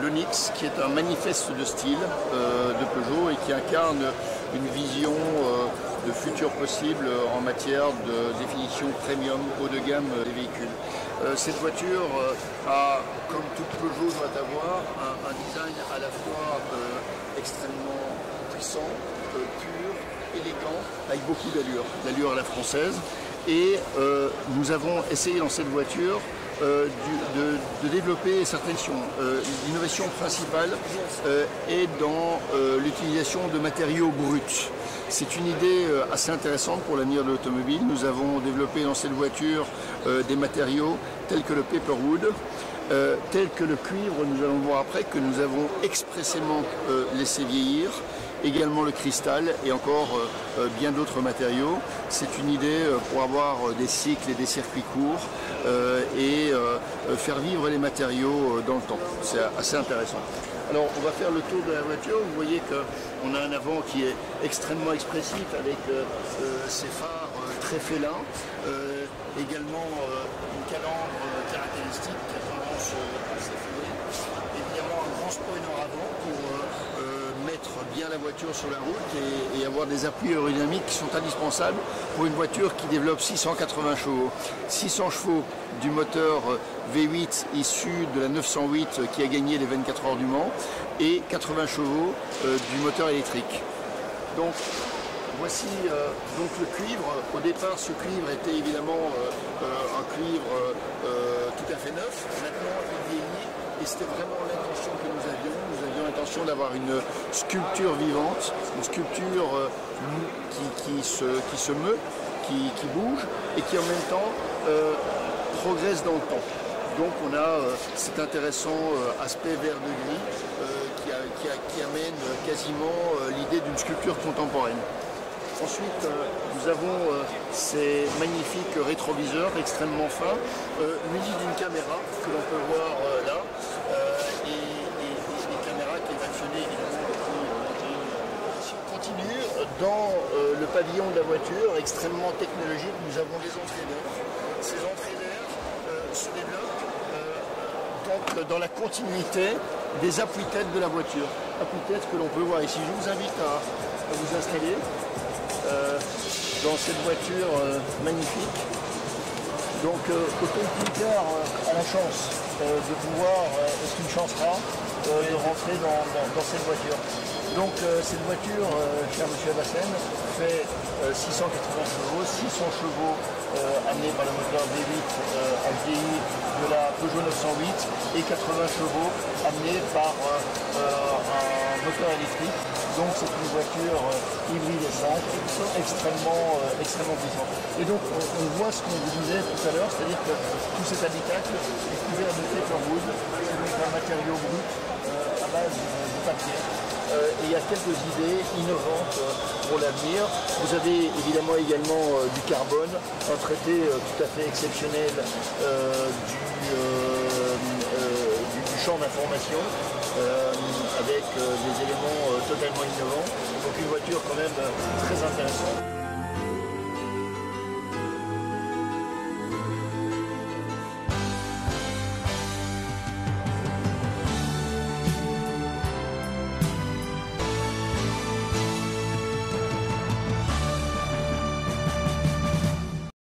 L'Onyx, qui est un manifeste de style de Peugeot et qui incarne une vision de futur possible en matière de définition premium haut de gamme des véhicules. Cette voiture a, comme toute Peugeot doit avoir, un design à la fois extrêmement puissant, pur, élégant, avec beaucoup d'allure à la française. Et nous avons essayé dans cette voiture de développer certaines choses. L'innovation principale est dans l'utilisation de matériaux bruts. C'est une idée assez intéressante pour l'avenir de l'automobile. Nous avons développé dans cette voiture des matériaux tels que le paperwood, tels que le cuivre, nous allons voir après, que nous avons expressément laissé vieillir. Également le cristal et encore bien d'autres matériaux. C'est une idée pour avoir des cycles et des circuits courts et faire vivre les matériaux dans le temps. C'est assez intéressant. Alors on va faire le tour de la voiture. Vous voyez qu'on a un avant qui est extrêmement expressif avec ses phares très félins. Également une calandre caractéristique qui a tendance à s'effondrer. Évidemment un grand spoiler avant pour mettre bien la voiture sur la route et avoir des appuis aérodynamiques qui sont indispensables pour une voiture qui développe 680 chevaux. 600 chevaux du moteur V8 issu de la 908 qui a gagné les 24 heures du Mans et 80 chevaux du moteur électrique. Donc voici donc le cuivre. Au départ, ce cuivre était évidemment un cuivre tout à fait neuf. Maintenant, il vieillit et c'était vraiment l'intention que nous avions. Nous avions l'intention d'avoir une sculpture vivante, une sculpture qui se meut, qui bouge et qui en même temps progresse dans le temps. Donc on a cet intéressant aspect vert de gris qui amène quasiment l'idée d'une sculpture contemporaine. Ensuite, nous avons ces magnifiques rétroviseurs extrêmement fins, munis d'une caméra que l'on peut voir là, et une caméra qui est actionnée évidemment depuis l'intérieur. Si on continue, dans le pavillon de la voiture, extrêmement technologique, nous avons des entrées d'air. Ces entrées d'air se développent donc dans la continuité des appuis-têtes de la voiture. Appuis-têtes que l'on peut voir ici. Je vous invite à vous installer dans cette voiture magnifique. Donc autant que Picard a la chance de pouvoir, c'est une chance rare, de rentrer dans cette voiture. Donc cette voiture, cher monsieur Abassène, fait 680 chevaux, 600 chevaux amenés par le moteur V8 HDI de la Peugeot 908 et 80 chevaux amenés par un moteur électrique. Donc c'est une voiture hybride essence extrêmement puissante. Et donc on voit ce qu'on vous disait tout à l'heure, c'est-à-dire que tout cet habitacle est couvert de paperwood, c'est donc un matériau brut à base de papier. Et il y a quelques idées innovantes pour l'avenir. Vous avez évidemment également du carbone, un traité tout à fait exceptionnel du champ d'information avec des éléments totalement innovants. Donc une voiture quand même très intéressante.